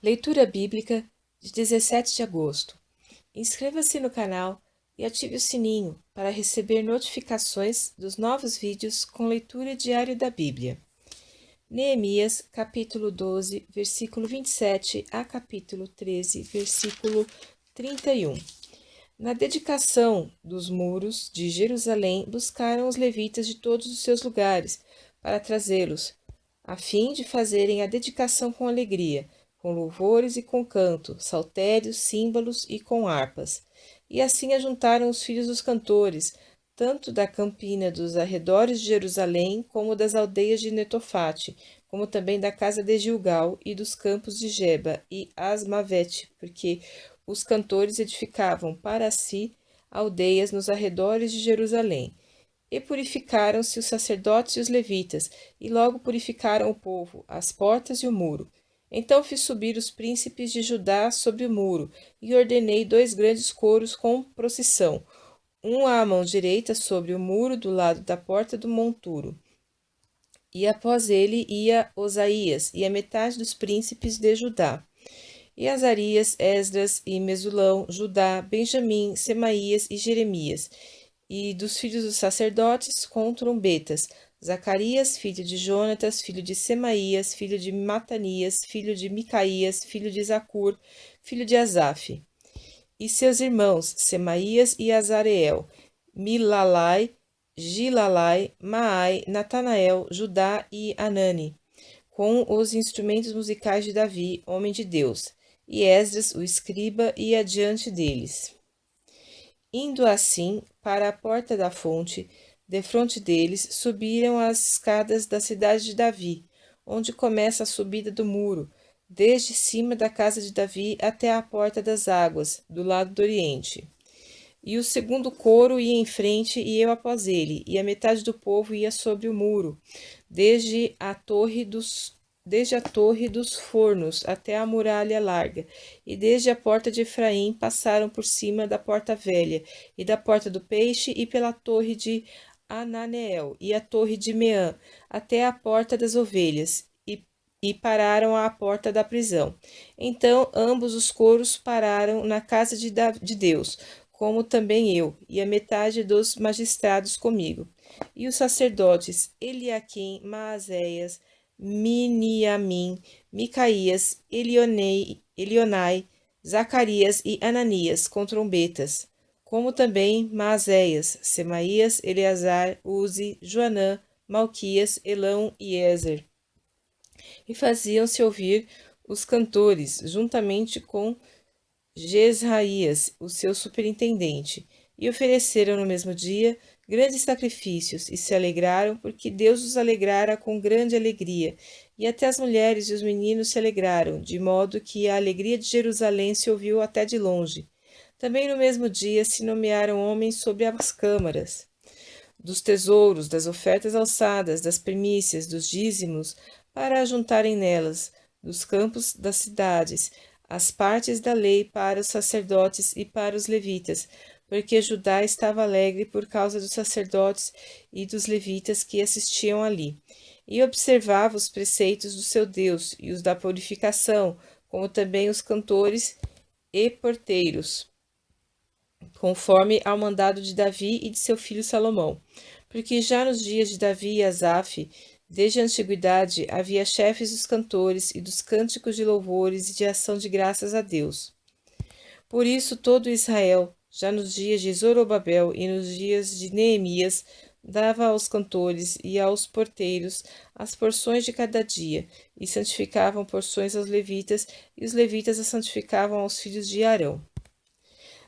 Leitura Bíblica de 17 de agosto. Inscreva-se no canal e ative o sininho para receber notificações dos novos vídeos com leitura diária da Bíblia. Neemias, capítulo 12, versículo 27 a capítulo 13, versículo 31. Na dedicação dos muros de Jerusalém, buscaram os levitas de todos os seus lugares para trazê-los, a fim de fazerem a dedicação com alegria, com louvores e com canto, saltérios, símbolos e com harpas. E assim ajuntaram os filhos dos cantores, tanto da campina dos arredores de Jerusalém, como das aldeias de Netofate, como também da casa de Gilgal e dos campos de Geba e Asmavete, porque os cantores edificavam para si aldeias nos arredores de Jerusalém. E purificaram-se os sacerdotes e os levitas, e logo purificaram o povo, as portas e o muro. Então fiz subir os príncipes de Judá sobre o muro, e ordenei 2 grandes coros com procissão, um à mão direita sobre o muro do lado da porta do monturo. E após ele ia Osaías e a metade dos príncipes de Judá. E Azarias, Esdras e Mesulão, Judá, Benjamim, Semaías e Jeremias. E dos filhos dos sacerdotes, com trombetas, Zacarias, filho de Jonatas, filho de Semaías, filho de Matanias, filho de Micaías, filho de Zacur, filho de Asaf. E seus irmãos, Semaías e Azareel, Milalai, Gilalai, Maai, Natanael, Judá e Anani, com os instrumentos musicais de Davi, homem de Deus, e Esdras, o escriba, ia diante deles. Indo assim para a porta da fonte, defronte deles, subiram as escadas da cidade de Davi, onde começa a subida do muro, desde cima da casa de Davi até a porta das águas, do lado do oriente. E o segundo coro ia em frente e eu após ele, e a metade do povo ia sobre o muro, desde a torre dos fornos até a muralha larga, e desde a porta de Efraim passaram por cima da porta velha, e da porta do peixe, e pela torre de Ananeel, e a torre de Meã, até a porta das ovelhas, e pararam à porta da prisão. Então ambos os coros pararam na casa de Deus, como também eu, e a metade dos magistrados comigo. E os sacerdotes Eliaquim, Maazéias, Miniamim, Micaías, Elionai, Zacarias e Ananias com trombetas, como também Maazéias, Semaías, Eleazar, Uzi, Joanã, Malquias, Elão e Ezer. E faziam-se ouvir os cantores, juntamente com Jesraías, o seu superintendente, e ofereceram no mesmo dia grandes sacrifícios, e se alegraram, porque Deus os alegrara com grande alegria, e até as mulheres e os meninos se alegraram, de modo que a alegria de Jerusalém se ouviu até de longe. Também no mesmo dia se nomearam homens sobre as câmaras, dos tesouros, das ofertas alçadas, das primícias, dos dízimos, para ajuntarem nelas, dos campos das cidades, as partes da lei para os sacerdotes e para os levitas, porque Judá estava alegre por causa dos sacerdotes e dos levitas que assistiam ali, e observava os preceitos do seu Deus e os da purificação, como também os cantores e porteiros, conforme ao mandado de Davi e de seu filho Salomão. Porque já nos dias de Davi e Asaf, desde a antiguidade, havia chefes dos cantores e dos cânticos de louvores e de ação de graças a Deus. Por isso todo Israel, já nos dias de Zorobabel e nos dias de Neemias, dava aos cantores e aos porteiros as porções de cada dia, e santificavam porções aos levitas, e os levitas as santificavam aos filhos de Arão.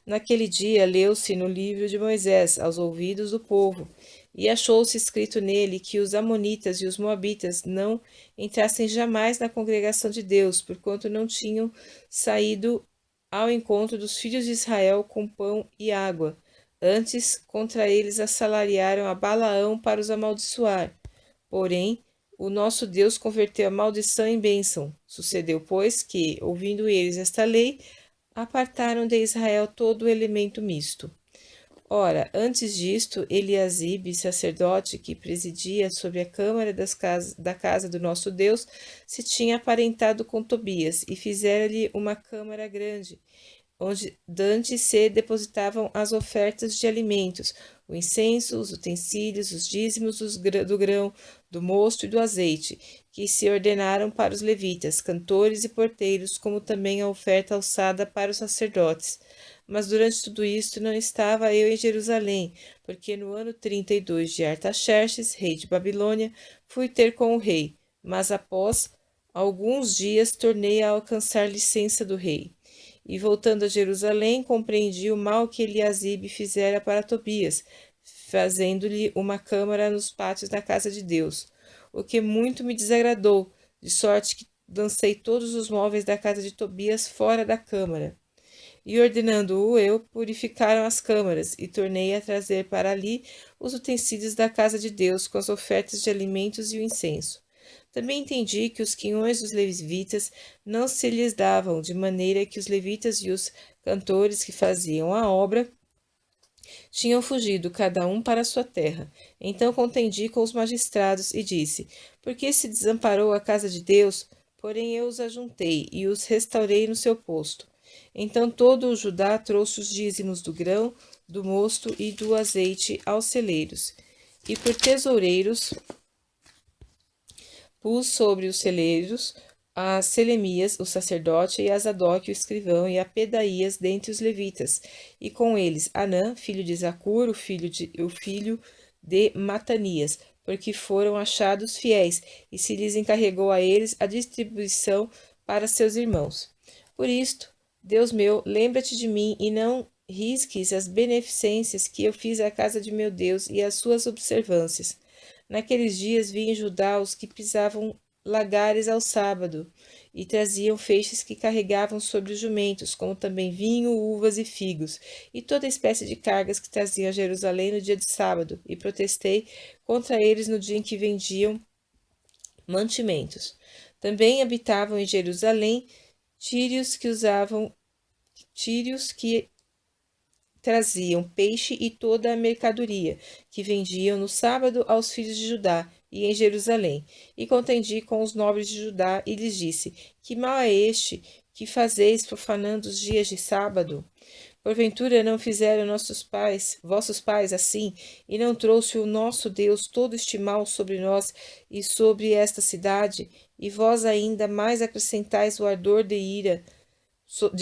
Naquele dia leu-se no livro de Moisés aos ouvidos do povo, e achou-se escrito nele que os amonitas e os moabitas não entrassem jamais na congregação de Deus, porquanto não tinham saído ao encontro dos filhos de Israel com pão e água. Antes, contra eles assalariaram a Balaão para os amaldiçoar. Porém, o nosso Deus converteu a maldição em bênção. Sucedeu, pois, que, ouvindo eles esta lei, apartaram de Israel todo o elemento misto. Ora, antes disto, Eliasibe, sacerdote que presidia sobre a câmara da casa do nosso Deus, se tinha aparentado com Tobias e fizera-lhe uma câmara grande, onde dantes se depositavam as ofertas de alimentos, o incenso, os utensílios, os dízimos do grão, do mosto e do azeite, que se ordenaram para os levitas, cantores e porteiros, como também a oferta alçada para os sacerdotes. Mas durante tudo isto não estava eu em Jerusalém, porque no ano 32 de Artaxerxes, rei de Babilônia, fui ter com o rei, mas após alguns dias tornei a alcançar licença do rei. E voltando a Jerusalém, compreendi o mal que Eliasibe fizera para Tobias, fazendo-lhe uma câmara nos pátios da casa de Deus, o que muito me desagradou, de sorte que lancei todos os móveis da casa de Tobias fora da câmara. E ordenando-o eu, purificaram as câmaras, e tornei a trazer para ali os utensílios da casa de Deus, com as ofertas de alimentos e o incenso. Também entendi que os quinhões dos levitas não se lhes davam, de maneira que os levitas e os cantores que faziam a obra tinham fugido, cada um para sua terra. Então contendi com os magistrados e disse: Por que se desamparou a casa de Deus? Porém eu os ajuntei e os restaurei no seu posto. Então todo o Judá trouxe os dízimos do grão, do mosto e do azeite aos celeiros. E por tesoureiros pus sobre os celeiros a Selemias, o sacerdote, e a Zadok, o escrivão, e a Pedaías dentre os levitas, e com eles Anã, filho de Zacur, o filho de Matanias, porque foram achados fiéis, e se lhes encarregou a eles a distribuição para seus irmãos. Por isto, Deus meu, lembra-te de mim, e não risques as beneficências que eu fiz à casa de meu Deus e as suas observâncias. Naqueles dias vi em Judá os que pisavam lagares ao sábado, e traziam feixes que carregavam sobre os jumentos, como também vinho, uvas e figos, e toda espécie de cargas que traziam a Jerusalém no dia de sábado, e protestei contra eles no dia em que vendiam mantimentos. Também habitavam em Jerusalém tírios que traziam peixe e toda a mercadoria, que vendiam no sábado aos filhos de Judá, e em Jerusalém. E contendi com os nobres de Judá, e lhes disse: Que mal é este que fazeis profanando os dias de sábado? Porventura não fizeram vossos pais, assim, e não trouxe o nosso Deus todo este mal sobre nós e sobre esta cidade? E vós ainda mais acrescentais o ardor de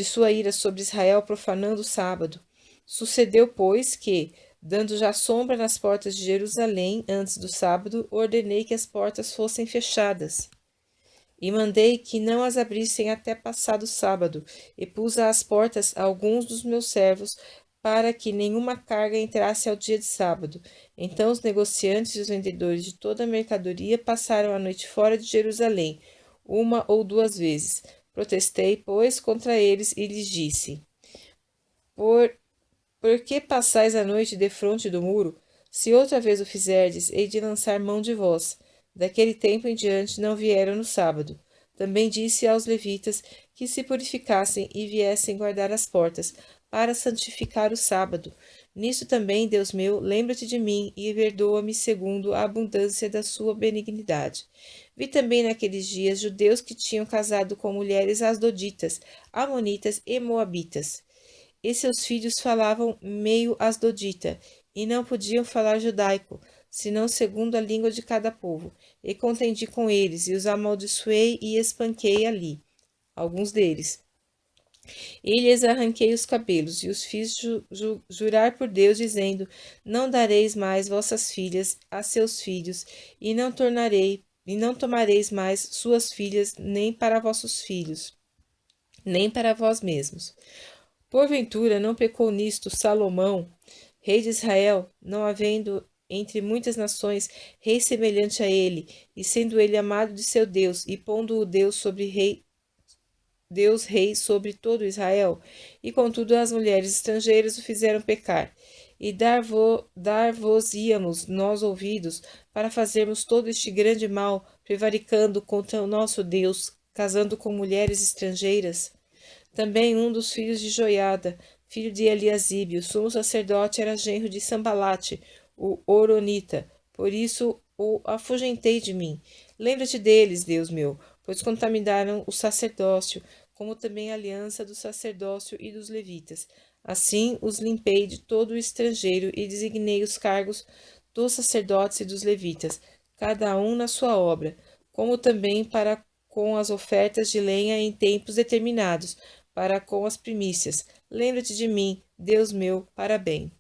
sua ira sobre Israel, profanando o sábado. Sucedeu, pois, que, dando já sombra nas portas de Jerusalém antes do sábado, ordenei que as portas fossem fechadas. E mandei que não as abrissem até passado o sábado, e pus às portas alguns dos meus servos, para que nenhuma carga entrasse ao dia de sábado. Então os negociantes e os vendedores de toda a mercadoria passaram a noite fora de Jerusalém, uma ou duas vezes. Protestei, pois, contra eles e lhes disse: Por que passais a noite defronte do muro? Se outra vez o fizerdes, hei de lançar mão de vós. Daquele tempo em diante não vieram no sábado. Também disse aos levitas que se purificassem e viessem guardar as portas, para santificar o sábado. Nisso também, Deus meu, lembra-te de mim e perdoa-me segundo a abundância da sua benignidade. Vi também naqueles dias judeus que tinham casado com mulheres asdoditas, amonitas e moabitas. E seus filhos falavam meio asdodita, e não podiam falar judaico, senão segundo a língua de cada povo. E contendi com eles, e os amaldiçoei e espanquei ali, alguns deles. E lhes arranquei os cabelos, e os fiz jurar por Deus, dizendo: Não dareis mais vossas filhas a seus filhos, e não tomareis mais suas filhas, nem para vossos filhos, nem para vós mesmos. Porventura não pecou nisto Salomão, rei de Israel, não havendo entre muitas nações rei semelhante a ele, e sendo ele amado de seu Deus, e pondo-o Deus rei sobre todo Israel? E contudo as mulheres estrangeiras o fizeram pecar. E dar-vos-íamos nós ouvidos, para fazermos todo este grande mal, prevaricando contra o nosso Deus, casando com mulheres estrangeiras? Também um dos filhos de Joiada filho de Eliasibe. O sumo sacerdote era genro de Sambalate, o Horonita. Por isso o afugentei de mim. Lembra-te deles, Deus meu, pois contaminaram o sacerdócio, como também a aliança do sacerdócio e dos levitas. Assim os limpei de todo o estrangeiro e designei os cargos dos sacerdotes e dos levitas, cada um na sua obra, como também para com as ofertas de lenha em tempos determinados, para com as primícias. Lembra-te de mim, Deus meu, para bem.